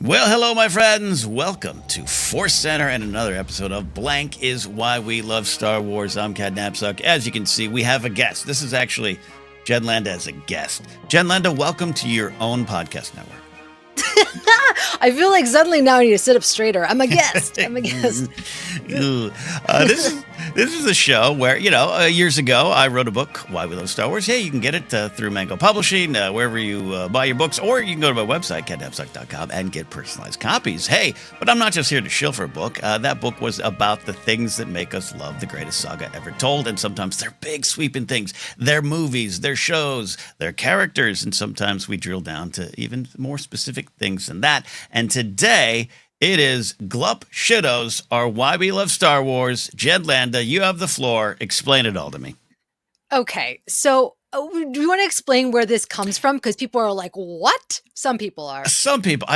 Well, hello, my friends. Welcome to ForceCenter and another episode of Blank is Why We Love Star Wars. I'm Ken Napzok. As you can see, we have a guest. This is actually Jen Landa as a guest. Jen Landa, welcome to your own podcast network. I feel like suddenly now I need to sit up straighter. I'm a guest. This is a show where, years ago, I wrote a book, Why We Love Star Wars. Hey, you can get it through Mango Publishing, wherever you buy your books, or you can go to my website, kennapzok.com, and get personalized copies. Hey, but I'm not just here to shill for a book. That book was about the things that make us love the greatest saga ever told, and sometimes they're big, sweeping things. They're movies, they're shows, they're characters, and sometimes we drill down to even more specific things than that. And today, it is Glup Shittos, or Why We Love Star Wars. Jen Landa, you have the floor. Explain it all to me. Okay, so do you want to explain where this comes from? Because people are like, what? Some people are. Some people,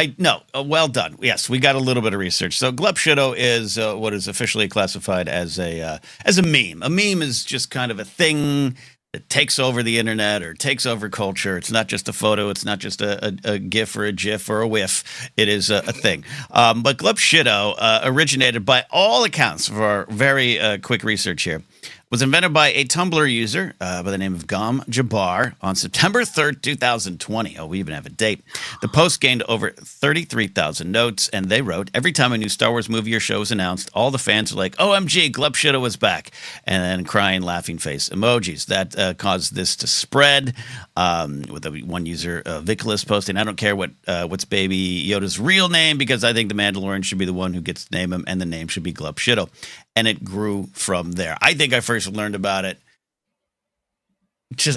well done. Yes, we got a little bit of research. So Glup Shitto is what is officially classified as a meme. A meme is just kind of a thing that takes over the internet or takes over culture. It's not just a photo. It's not just a GIF or a GIF or a whiff. It is a thing. But Glup Shitto originated by all accounts of our very quick research here. Was invented by a Tumblr user by the name of Gom Jabbar on September 3rd, 2020. Oh, we even have a date. The post gained over 33,000 notes, and they wrote, every time a new Star Wars movie or show is announced, all the fans are like, OMG, Glup Shitto was back, and then crying, laughing face emojis. That caused this to spread, with one user, Vicolas, posting, I don't care what's Baby Yoda's real name, because I think the Mandalorian should be the one who gets to name him, and the name should be Glup Shitto. And it grew from there. I think I first learned about it.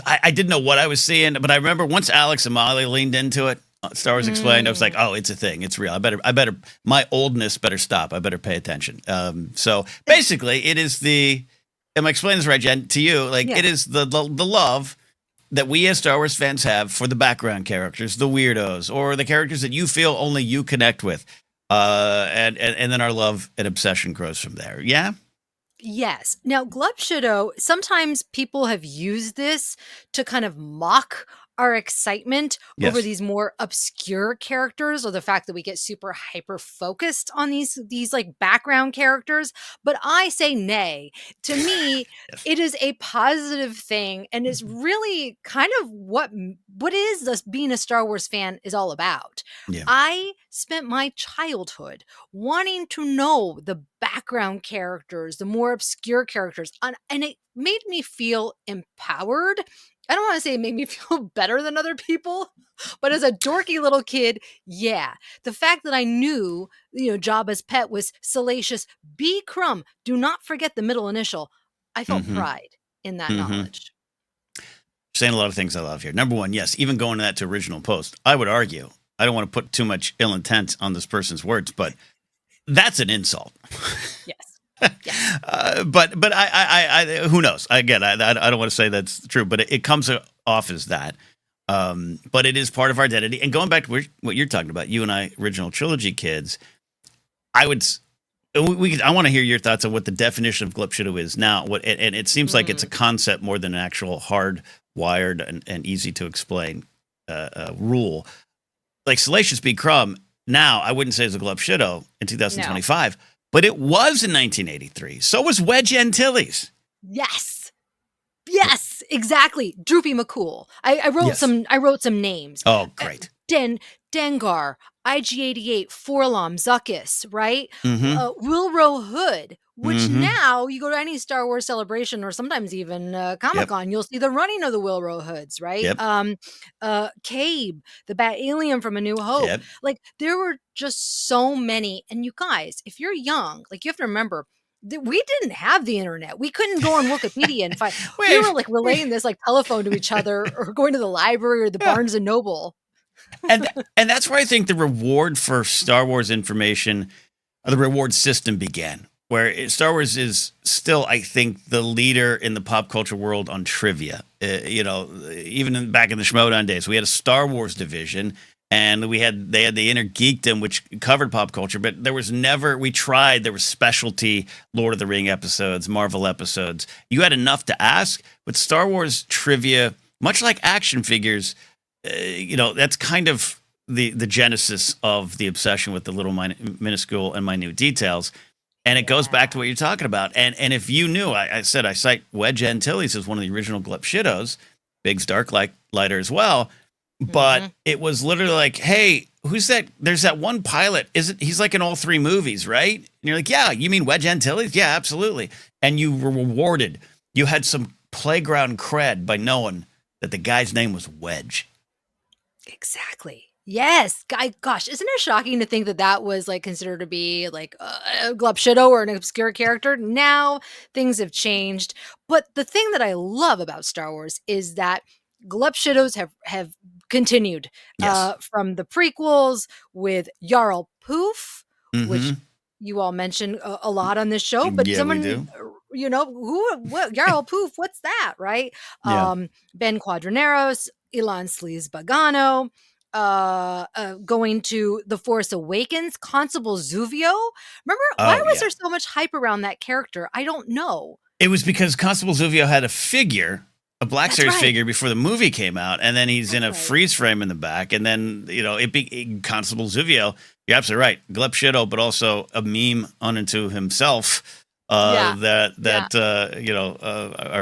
I didn't know what I was seeing, but I remember once Alex Amali leaned into it, Star Wars Explained, I was like, oh, it's a thing. It's real. I better, my oldness better stop. I better pay attention. So basically it is am I explaining this right, Jen, to you? Like, It is the love that we as Star Wars fans have for the background characters, the weirdos, or the characters that you feel only you connect with. And then our love and obsession grows from there. Yeah? Yes. Now, Glup Shitto, sometimes people have used this to kind of mock our excitement over these more obscure characters, or the fact that we get super hyper focused on these like background characters. But I say nay. To me, it is a positive thing, and is really kind of what is this being a Star Wars fan is all about. Yeah. I spent my childhood wanting to know the background characters, the more obscure characters, and it made me feel empowered. I don't want to say it made me feel better than other people, but as a dorky little kid, yeah. The fact that I knew, Jabba's pet was Salacious B. Crumb. Do not forget the middle initial. I felt pride in that knowledge. Saying a lot of things I love here. Number one, yes, even going to original post, I would argue, I don't want to put too much ill intent on this person's words, but that's an insult. Yes. But I who knows? Again, I don't want to say that's true, but it comes off as that. But it is part of our identity. And going back to what you're talking about, you and I, original trilogy kids, I want to hear your thoughts on what the definition of Glup Shitto is now. And it seems like it's a concept more than an actual hard-wired and easy to explain rule. Like Salacious B. Crumb, now I wouldn't say it's a Glup Shitto in 2025. No. But it was in 1983. So was Wedge Antilles. Yes, exactly. Droopy McCool. I wrote some names. Oh, great. Dengar, IG-88, Forlom, Zuckuss, right? Wilro Hood, which now you go to any Star Wars celebration or sometimes even Comic-Con, you'll see the running of the Wilro Hoods, right? Cabe, the Bat Alien from A New Hope. Yep. Like, there were just so many. And you guys, if you're young, like, you have to remember, we didn't have the internet. We couldn't go on Wikipedia and find. We were like relaying this like telephone to each other, or going to the library or the Barnes and Noble. and that's where I think the reward for Star Wars information, or the reward system, began. Where Star Wars is still, I think, the leader in the pop culture world on trivia. Even back in the Schmodown days, we had a Star Wars division, and they had the Inner Geekdom, which covered pop culture. But there was there was specialty Lord of the Ring episodes, Marvel episodes. You had enough to ask, but Star Wars trivia, much like action figures, that's kind of the genesis of the obsession with the little minuscule and minute details. And it goes back to what you're talking about. And if you knew, I said I cite Wedge Antilles as one of the original Glup Shittos, Biggs Dark Lighter as well. But it was literally like, hey, who's that? There's that one pilot. He's like in all three movies, right? And you're like, yeah, you mean Wedge Antilles? Yeah, absolutely. And you were rewarded. You had some playground cred by knowing that the guy's name was Wedge. Exactly. Yes. Gosh, isn't it shocking to think that that was like considered to be like a Glup Shitto or an obscure character? Now things have changed. But the thing that I love about Star Wars is that Glup Shittos have continued from the prequels with Jarl Poof, which you all mention a lot on this show. But someone, what Jarl Poof? What's that, right? Yeah. Ben Quadraneros, Ilan Sleaze Bagano. Going to The Force Awakens, Constable Zuvio. Remember, why was there so much hype around that character? I don't know. It was because Constable Zuvio had a figure, a Black Series figure before the movie came out, and then he's in a freeze frame in the back, and then Constable Zuvio. You're absolutely right, Glup Shitto, but also a meme unto himself. Our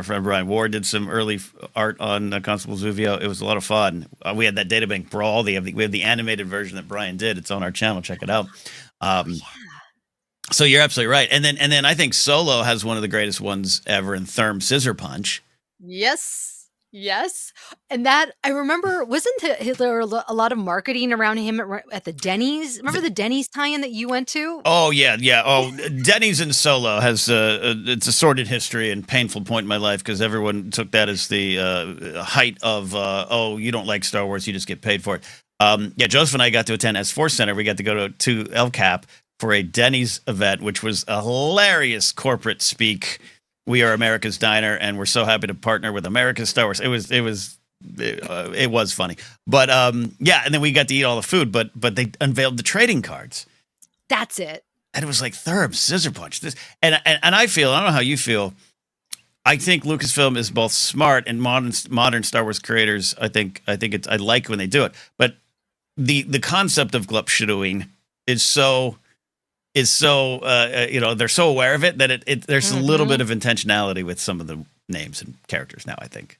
friend Brian Ward did some early art on Constable Zuvio. It was a lot of fun. We had that databank brawl. We have the animated version that Brian did. It's on our channel. Check it out. So you're absolutely right. And then I think Solo has one of the greatest ones ever in Thum Scissor Punch. Yes. And that, I remember, wasn't there a lot of marketing around him at the Denny's? Remember the Denny's tie-in that you went to? Oh, yeah. Oh, Denny's and Solo has it's a sordid history and painful point in my life because everyone took that as the height of, you don't like Star Wars, you just get paid for it. Joseph and I got to attend as ForceCenter. We got to go to El Cap for a Denny's event, which was a hilarious corporate speak. We are America's Diner, and we're so happy to partner with America's Star Wars. It was funny, but and then we got to eat all the food. But they unveiled the trading cards. That's it. And it was like Thum Scissor Punch. And I feel, I don't know how you feel. I think Lucasfilm is both smart and modern Star Wars creators. I like when they do it, but the concept of Glup Shittoing is so. They're so aware of it that there's a little bit of intentionality with some of the names and characters now, I think.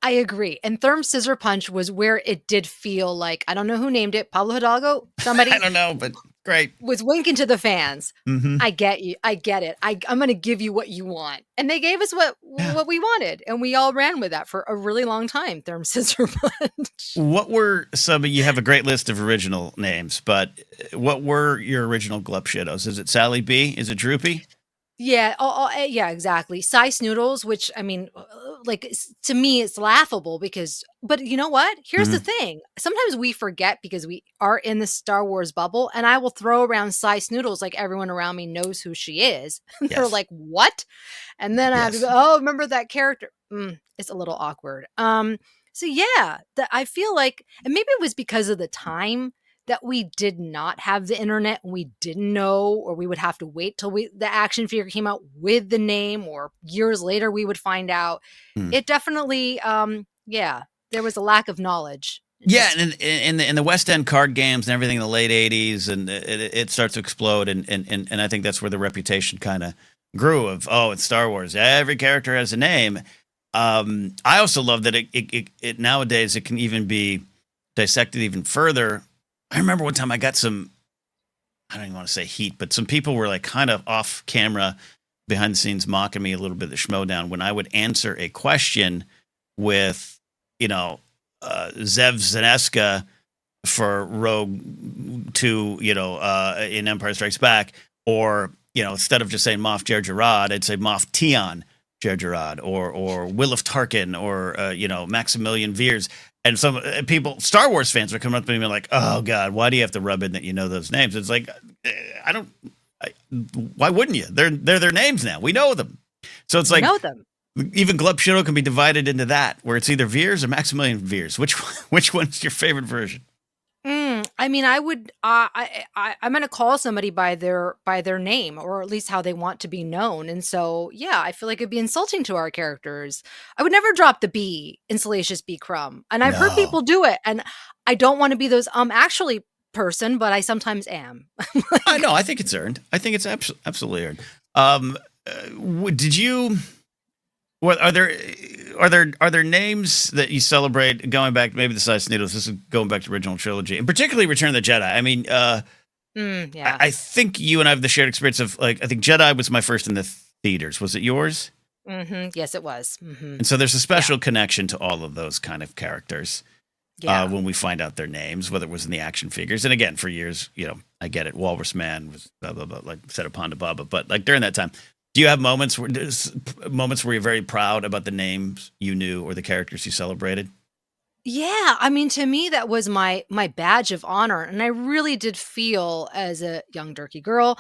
I agree. And Thum Scissor Punch was where it did feel like, I don't know who named it, Pablo Hidalgo? Somebody? I don't know, but great. Was winking to the fans. I get you. I get it. I'm going to give you what you want. And they gave us what we wanted. And we all ran with that for a really long time, Thum Scissor Punch. What were you have a great list of original names, but what were your original Glup Shittos? Is it Sally B? Is it Droopy? Yeah. Yeah, exactly. Cy Snoodles, which, I mean, like, to me, it's laughable but you know what? Here's the thing. Sometimes we forget because we are in the Star Wars bubble, and I will throw around Cy Snoodles like everyone around me knows who she is. They're like, what? And then I have to go, remember that character? It's a little awkward. So yeah, I feel like, and maybe it was because of the time that we did not have the internet and we didn't know, or we would have to wait till the action figure came out with the name, or years later we would find out. It definitely, there was a lack of knowledge. And in the West End card games and everything in the late 80s, and it starts to explode, and I think that's where the reputation kind of grew of, it's Star Wars. Every character has a name. I also love that it nowadays it can even be dissected even further. I remember one time I got some, I don't even want to say heat, but some people were like kind of off camera, behind the scenes, mocking me a little bit of the schmodown when I would answer a question with, Zev Zeneska for Rogue 2, in Empire Strikes Back, or, instead of just saying Moff Jar Jarrod, I'd say Moff Tion Jar Jarrod, or Wilf Tarkin, or, Maximilian Veers. And some people, Star Wars fans, are coming up to me and be like, "Oh God, why do you have to rub in that you know those names?" It's like, why wouldn't you? They're their names now. We know them. So it's like, know them. Even Glup Shitto can be divided into that, where it's either Veers or Maximilian Veers. Which one's your favorite version? I mean, I would. I'm going to call somebody by their name, or at least how they want to be known. And so, yeah, I feel like it'd be insulting to our characters. I would never drop the B in Salacious B. Crumb, and I've heard No. people do it, and I don't want to be those actually person, but I sometimes am. I know. I think it's earned. I think it's absolutely earned. Did you? What are there names that you celebrate going back? Maybe the Size Needles. This is going back to original trilogy, and particularly Return of the Jedi. I mean, Yeah. I think you and I have the shared experience of like I think Jedi was my first in the theaters. Was it yours? Yes, it was. And so there's a special connection to all of those kind of characters. Yeah. When we find out their names, whether it was in the action figures, and again, for years, I get it. Walrus Man was blah blah blah, like said upon to Baba, but like during that time. Do you have moments where you're very proud about the names you knew or the characters you celebrated? Yeah, I mean, to me, that was my badge of honor, and I really did feel as a young dorky girl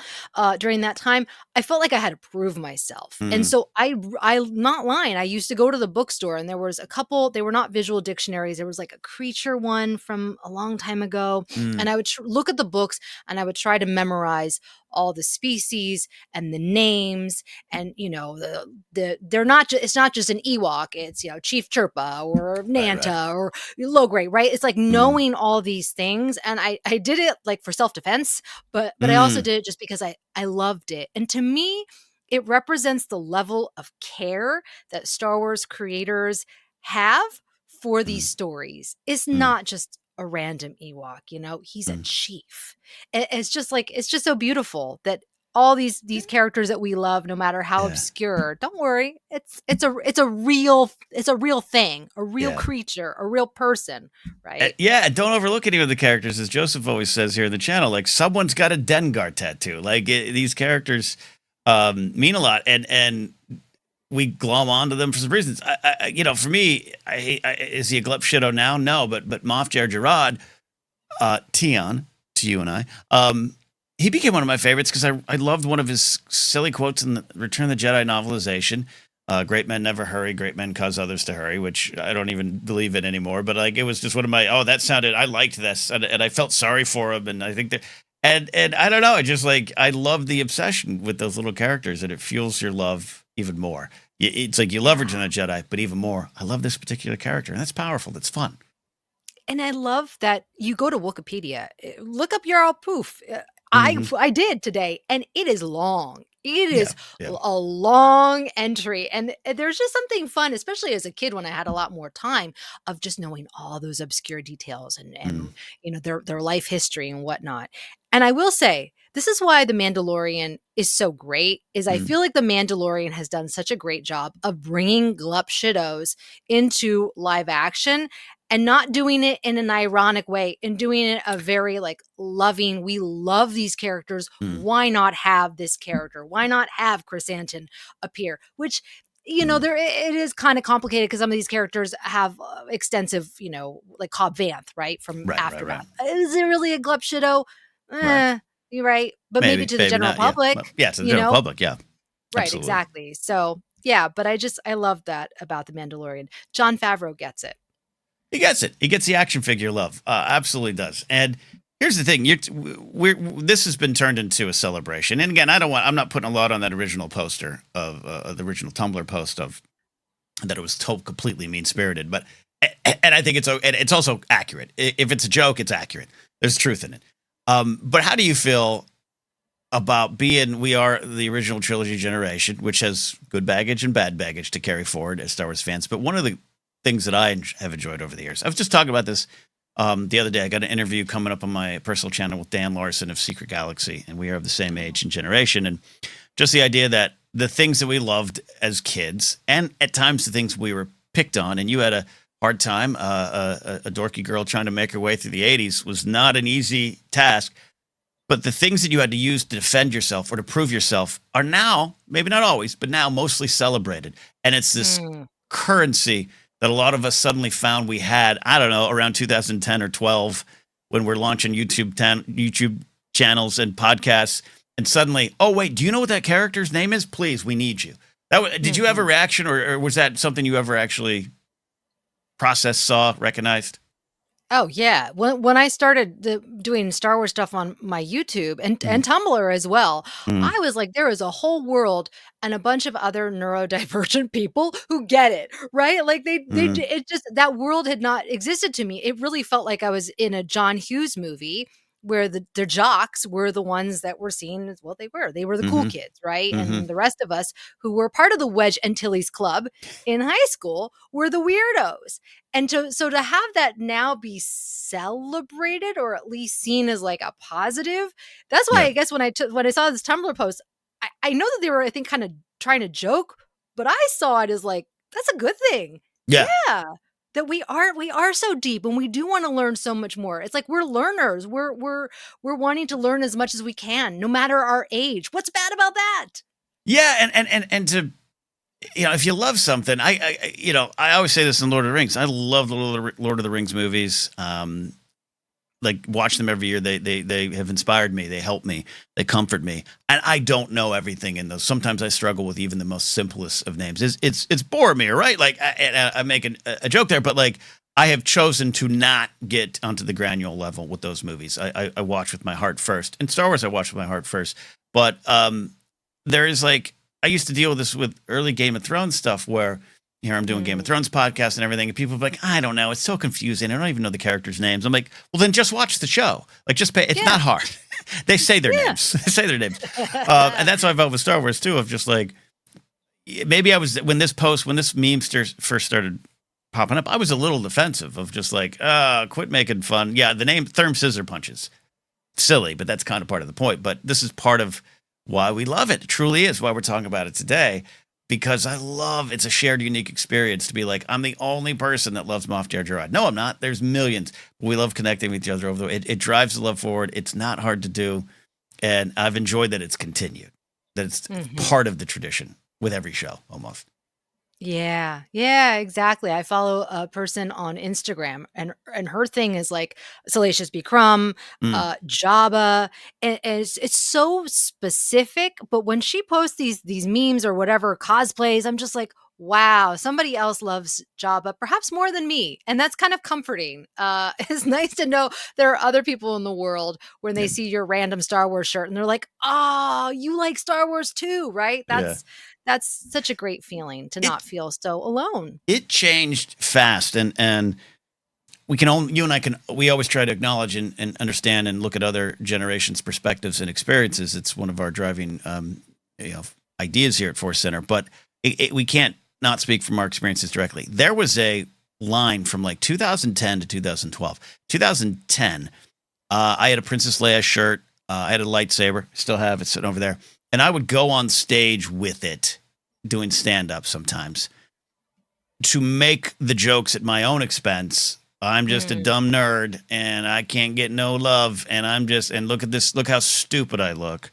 during that time. I felt like I had to prove myself, and Mm, so I'm not lying. I used to go to the bookstore, and there was a couple. They were not visual dictionaries. There was like a creature one from a long time ago, and mm, I would look at the books, and I would try to memorize all the species and the names, and they're not just it's not just an Ewok. It's Chief Chirpa or right. Nanta or low grade, right? It's like Mm, knowing all these things. And I did it like for self-defense, but I also mm, did it just because I loved it. And to me, it represents the level of care that Star Wars creators have for these mm, stories. It's mm, not just a random Ewok, he's a mm. chief. It's just so beautiful that all these characters that we love, no matter how Yeah, obscure, don't worry, it's a real thing, a real yeah. creature, a real person, right? Yeah, don't overlook any of the characters, as Joseph always says here in the channel. Like someone's got a Dengar tattoo. Like these characters mean a lot, and we glom onto them for some reasons. For me, is he a Glup Shitto now? No, but Moff Jar Jarrod, Tion, to you and I, he became one of my favorites because I loved one of his silly quotes in the Return of the Jedi novelization. Great men never hurry. Great men cause others to hurry, which I don't even believe in anymore. But like, it was just one of my. Oh, that sounded. I liked this, and I felt sorry for him. And I think that, and I don't know. I just like I love the obsession with those little characters, and it fuels your love even more. It's like you love Return of the Jedi, but even more, I love this particular character, and that's powerful. That's fun. And I love that you go to Wikipedia, look up Jarl Poof. Hmm. I did today, and it is long. It Yeah, is yeah. a long entry, and there's just something fun, especially as a kid when I had a lot more time, of just knowing all those obscure details and Mm, their life history and whatnot. And I will say, this is why The Mandalorian is so great. Is I mm, feel like The Mandalorian has done such a great job of bringing Glup Shittos into live action and not doing it in an ironic way and doing it a very like loving, we love these characters, mm, why not have this character, why not have Chris Anton appear, which mm. there it is kind of complicated because some of these characters have extensive, like Cobb Vanth, right, from Right. Aftermath. Is it really a Glup Shitto? Right. You're right, but maybe to the Maybe general not. Yeah. Well, public, yeah, to the you general know public. Yeah, right, absolutely. exactly. So yeah, but I love that about The Mandalorian. John Favreau gets it. He gets it. He gets the action figure love. Absolutely does. And here's the thing: this has been turned into a celebration. And again, I'm not putting a lot on that original poster of the original Tumblr post of that it was told completely mean spirited. But and I think it's also accurate. If it's a joke, it's accurate. There's truth in it. But how do you feel about we are the original trilogy generation, which has good baggage and bad baggage to carry forward as Star Wars fans. But one of the things that I have enjoyed over the years, I was just talking about this the other day. I got an interview coming up on my personal channel with Dan Larson of Secret Galaxy, and we are of the same age and generation. And just the idea that the things that we loved as kids, and at times the things we were picked on, and you had a hard time, a dorky girl trying to make her way through the 80s was not an easy task. But the things that you had to use to defend yourself or to prove yourself are now, maybe not always, but now mostly celebrated. And it's this Mm. currency that a lot of us suddenly found we had, I don't know, around 2010 or 12 when we're launching YouTube channels and podcasts. And suddenly, oh, wait, do you know what that character's name is? Please, we need you. Did you have a Mhm. reaction or was that something you ever actually processed, saw, recognized? Oh yeah. When I started doing Star Wars stuff on my YouTube and Tumblr as well, I was like, there is a whole world and a bunch of other neurodivergent people who get it, right? Like it just that world had not existed to me. It really felt like I was in a John Hughes movie where the jocks were the ones that were seen as what they were. They were the cool kids, right? And the rest of us who were part of the Wedge Antilles Club in high school were the weirdos. And so to have that now be celebrated or at least seen as like a positive, that's why I guess when I saw this Tumblr post, I know that they were, I think, kind of trying to joke, but I saw it as like, that's a good thing. Yeah. That we are so deep and we do want to learn so much more. It's like we're learners. We're wanting to learn as much as we can, no matter our age. What's bad about that? Yeah, and to if you love something, I always say this in Lord of the Rings. I love the Lord of the Rings movies. Like watch them every year. They have inspired me. They help me. They comfort me. And I don't know everything in those. Sometimes I struggle with even the most simplest of names. It's Boromir, right? Like I make a joke there, but like I have chosen to not get onto the granular level with those movies. I watch with my heart first. In Star Wars, I watch with my heart first. But there is like I used to deal with this with early Game of Thrones stuff where here I'm doing Game of Thrones podcast and everything, and people are like, I don't know, it's so confusing. I don't even know the characters' names. I'm like, well, then just watch the show. Like, just pay. It's not hard. They say their names. They say their names. And that's how I felt with Star Wars too. Of just like, maybe I was when this meme first started popping up, I was a little defensive of just like, quit making fun. Yeah, the name Thum Scissor punches, silly, but that's kind of part of the point. But this is part of why we love it. It truly is why we're talking about it today. Because it's a shared, unique experience to be like, I'm the only person that loves Moff Jar Jar. No, I'm not. There's millions. We love connecting with each other over the way. It drives the love forward. It's not hard to do. And I've enjoyed that it's continued, that it's part of the tradition with every show almost. Yeah, exactly. I follow a person on Instagram and her thing is like Salacious B. Crumb, Jabba, and it's so specific. But when she posts these memes or whatever cosplays, I'm just like, wow, somebody else loves Jabba, perhaps more than me, and that's kind of comforting. It's nice to know there are other people in the world when they see your random Star Wars shirt and they're like, oh, you like Star Wars too, right? That's such a great feeling to not feel so alone. It changed fast, and we always try to acknowledge and understand and look at other generations' perspectives and experiences. It's one of our driving ideas here at ForceCenter, but we can't not speak from our experiences directly. There was a line from like 2010 to 2012. 2010, I had a Princess Leia shirt. I had a lightsaber. Still have it sitting over there. And I would go on stage with it, doing stand-up sometimes, to make the jokes at my own expense. I'm just a dumb nerd, and I can't get no love, and and look at this, look how stupid I look.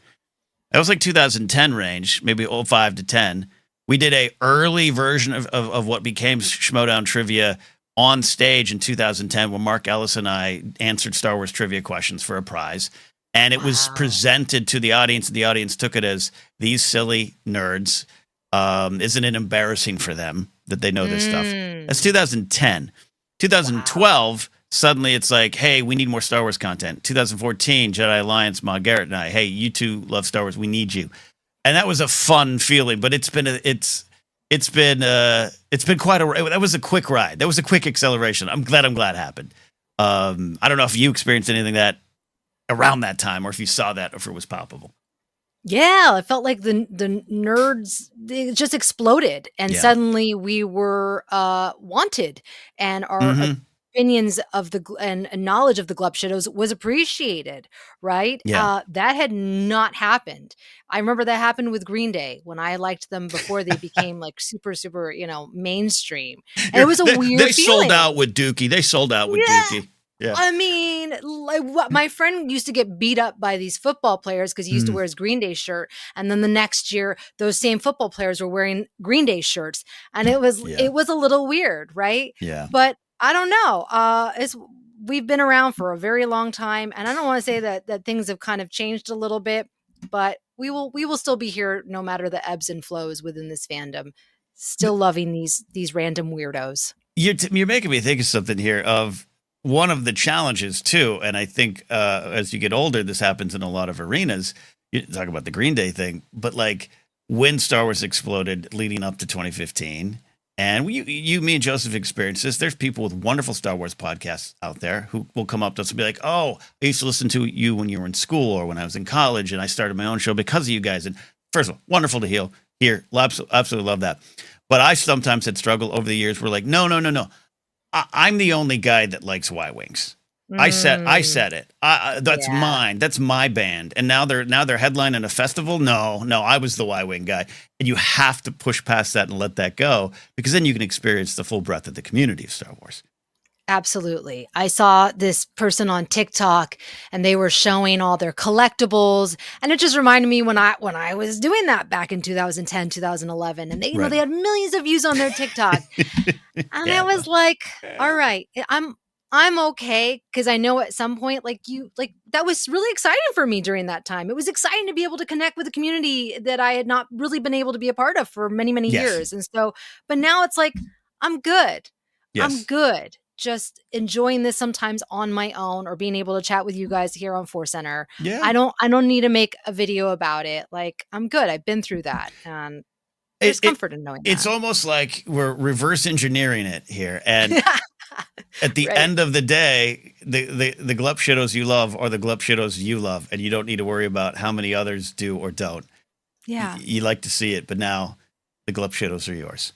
That was like 2010 range, maybe 05 to 10. We did a early version of what became Schmodown Trivia on stage in 2010 when Mark Ellis and I answered Star Wars trivia questions for a prize. And it was presented to the audience, and the audience took it as these silly nerds. Isn't it embarrassing for them that they know this stuff? That's 2010. 2012, suddenly it's like, hey, we need more Star Wars content. 2014, Jedi Alliance, Ma Garrett and I, hey, you two love Star Wars, we need you. And that was a fun feeling, but it's been quite that was a quick ride. That was a quick acceleration. I'm glad it happened. I don't know if you experienced anything that around that time, or if you saw that, or if it was palpable. Yeah, it felt like the nerds, they just exploded, and suddenly we were wanted, and our opinions of and knowledge of the Glup Shittos was appreciated, right? Yeah. That had not happened. I remember that happened with Green Day when I liked them before they became like super, mainstream. And it was a weird They feeling. sold out with Dookie. Dookie. Yeah. I mean, like what my friend used to get beat up by these football players because he used to wear his Green Day shirt, and then the next year those same football players were wearing Green Day shirts, and it was a little weird, right? Yeah. But I don't know. We've been around for a very long time, and I don't want to say that things have kind of changed a little bit, but we will still be here no matter the ebbs and flows within this fandom. Still loving these random weirdos. You're making me think of something here of one of the challenges too, and I think as you get older, this happens in a lot of arenas. You talk about the Green Day thing, but like when Star Wars exploded leading up to 2015, and me and Joseph experienced this. There's people with wonderful Star Wars podcasts out there who will come up to us and be like, "Oh, I used to listen to you when you were in school or when I was in college, and I started my own show because of you guys." And first of all, wonderful to hear. Absolutely love that. But I sometimes had struggled over the years. We're like, no, no, no, no. I'm the only guy that likes Y Wings. I said it. That's mine. That's my band. And now they're headlining a festival. No, I was the Y Wing guy. And you have to push past that and let that go, because then you can experience the full breadth of the community of Star Wars. Absolutely. I saw this person on TikTok and they were showing all their collectibles, and it just reminded me when I was doing that back in 2010, 2011, and they they had millions of views on their TikTok. And I was like, all right, I'm okay, because I know at some point that was really exciting for me during that time. It was exciting to be able to connect with a community that I had not really been able to be a part of for many, many years. And so, but now it's like, I'm good. I'm good. Just enjoying this sometimes on my own, or being able to chat with you guys here on ForceCenter. Yeah. I don't need to make a video about it. Like, I'm good. I've been through that. And there's comfort in knowing that. It's almost like we're reverse engineering it here. And at the end of the day, the Glup Shittos you love are the Glup Shittos you love. And you don't need to worry about how many others do or don't. Yeah. You like to see it, but now the Glup Shittos are yours.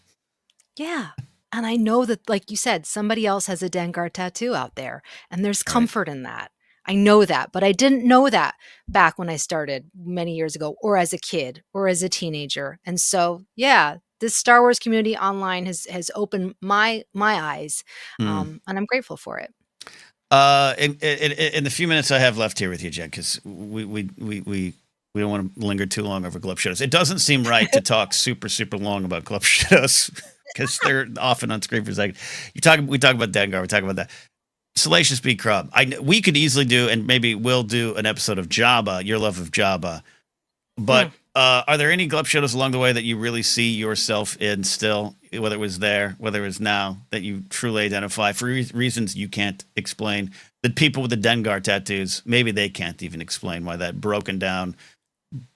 Yeah. And I know that, like you said, somebody else has a Dengar tattoo out there, and there's comfort in that. I know that, but I didn't know that back when I started many years ago, or as a kid, or as a teenager. And so, yeah, this Star Wars community online has opened my eyes, and I'm grateful for it. In the few minutes I have left here with you, Jen, because we don't want to linger too long over Glup Shittos. It doesn't seem right to talk super, super long about Glup Shittos, because they're often on screen for a second. We talk about Dengar. We talk about that. Salacious B. Crumb. We could easily do, and maybe we'll do an episode of Jabba, your love of Jabba. But are there any Glup Shittos along the way that you really see yourself in still, whether it was there, whether it was now, that you truly identify for reasons you can't explain? The people with the Dengar tattoos, maybe they can't even explain why that broken down,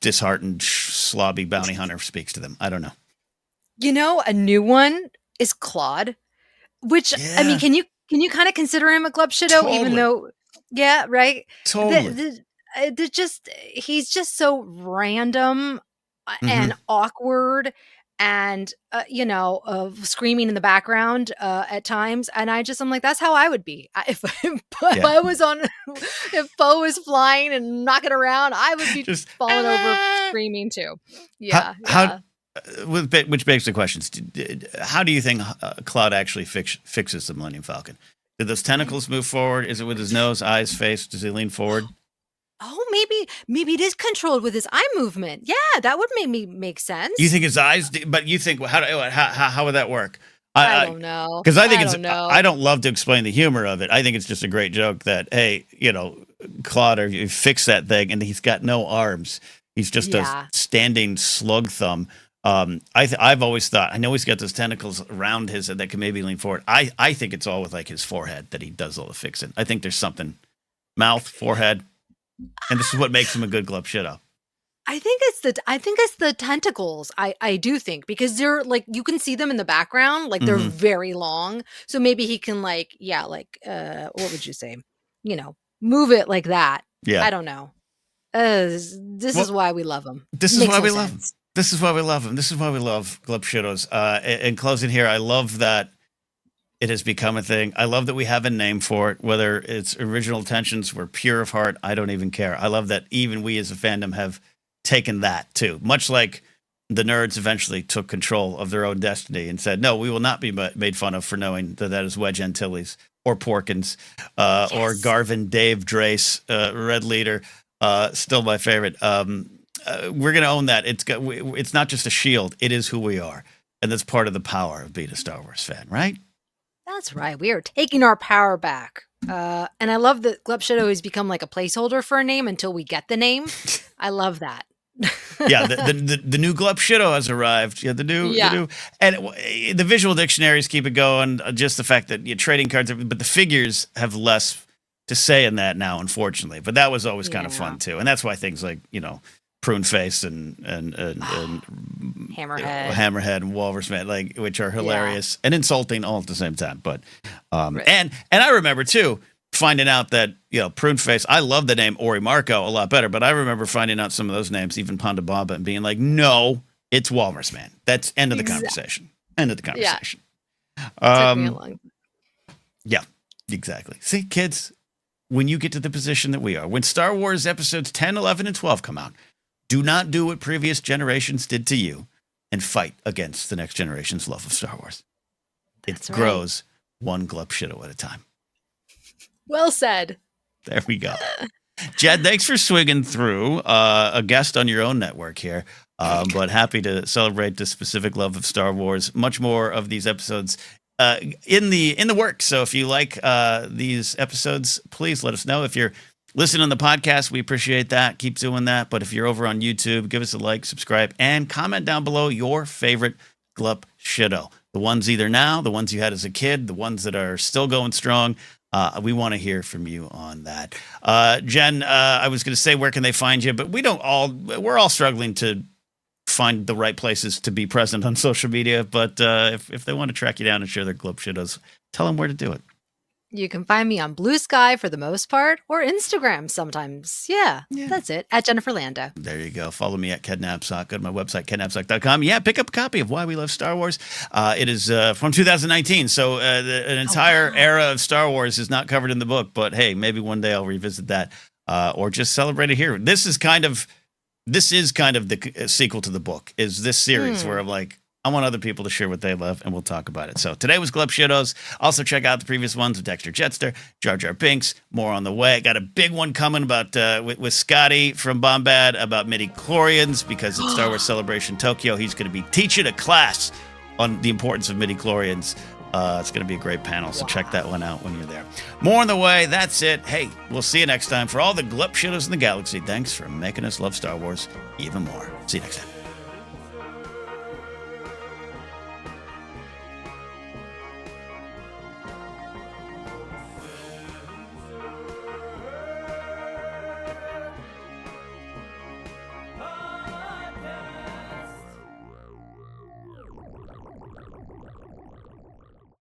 disheartened, slobby bounty hunter speaks to them. I don't know. You know, a new one is Claude, which, I mean, can you kind of consider him a Glup Shitto? Totally. Even though, right? Totally. He's just so random and awkward, and screaming in the background at times. And I'm like, that's how I would be if I was on, if Poe was flying and knocking around, I would be just falling over screaming too. Yeah. Which begs the questions. How do you think Claude actually fixes the Millennium Falcon? Did those tentacles move forward? Is it with his nose, eyes, face? Does he lean forward? Oh, maybe it is controlled with his eye movement. Yeah, that would make sense. You think his eyes? But you think how would that work? I don't know, because I think I don't love to explain the humor of it. I think it's just a great joke that, hey, Claude, or you fix that thing, and he's got no arms. He's just a standing slug thumb. I've always thought, I know he's got those tentacles around his head that can maybe lean forward. I think it's all with like his forehead that he does all the fixing. I think there's something, mouth, forehead, and this is what makes him a good Glup Shitto. I think it's the tentacles. I do think, because they're like, you can see them in the background, like they're very long. So maybe he can what would you say? Move it like that. Yeah. I don't know. This is why we love him. This is why we love him. This is why we love him. This is why we love Glup Shittos. In closing here, I love that it has become a thing. I love that we have a name for it, whether its original intentions were pure of heart. I don't even care. I love that even we as a fandom have taken that too. Much like the nerds eventually took control of their own destiny and said, no, we will not be made fun of for knowing that is Wedge Antilles or Porkins or Garvin, Dave, Drace, Red Leader. Still my favorite. We're going to own that. It's not just a shield. It is who we are. And that's part of the power of being a Star Wars fan, right? That's right. We are taking our power back. And I love that Glup Shitto has become like a placeholder for a name until we get the name. I love that. Yeah, the new Glup Shitto has arrived. Yeah, the new, and the visual dictionaries keep it going. Just the fact that trading cards, but the figures have less to say in that now, unfortunately. But that was always kind of fun too, and that's why things like Prune Face and Hammerhead and Walrus Man, which are hilarious and insulting all at the same time. But and I remember too finding out that Prune Face. I love the name Ori Marco a lot better, but I remember finding out some of those names, even Ponda Baba, and being like, no, it's Walrus Man. That's end of the conversation. End of the conversation. Took me a long time. Yeah, exactly. See, kids, when you get to the position that we are, when Star Wars episodes 10, 11, and 12 come out, do not do what previous generations did to you and fight against the next generation's love of Star Wars. It grows one Glup Shitto at a time. Well said. There we go. Jed, thanks for swinging through. A guest on your own network here, but happy to celebrate the specific love of Star Wars. Much more of these episodes in the works. So if you like these episodes, please let us know. If you're listening on the podcast, we appreciate that. Keep doing that. But if you're over on YouTube, give us a like, subscribe, and comment down below your favorite Glup Shitto. The ones either now, the ones you had as a kid, the ones that are still going strong. We want to hear from you on that. Jen, I was going to say, where can they find you? But we're all struggling to find the right places to be present on social media. But if they want to track you down and share their Glup Shittos, tell them where to do it. You can find me on Blue Sky for the most part, or Instagram sometimes. Yeah, that's it. At Jennifer Landa. There you go. Follow me at Ken Napzok. Go to my website, kennapzok.com. Yeah, pick up a copy of Why We Love Star Wars. It is from 2019, so an entire era of Star Wars is not covered in the book. But hey, maybe one day I'll revisit that or just celebrate it here. This is kind of the sequel to the book. Is this series where I'm like, I want other people to share what they love, and we'll talk about it. So today was Glup Shittos. Also check out the previous ones with Dexter Jetster, Jar Jar Binks. More on the way. Got a big one coming about with Scotty from Bombad about midi-chlorians, because at Star Wars Celebration Tokyo, he's going to be teaching a class on the importance of midi-chlorians. It's going to be a great panel, so check that one out when you're there. More on the way. That's it. Hey, we'll see you next time. For all the Glup Shittos in the galaxy, thanks for making us love Star Wars even more. See you next time.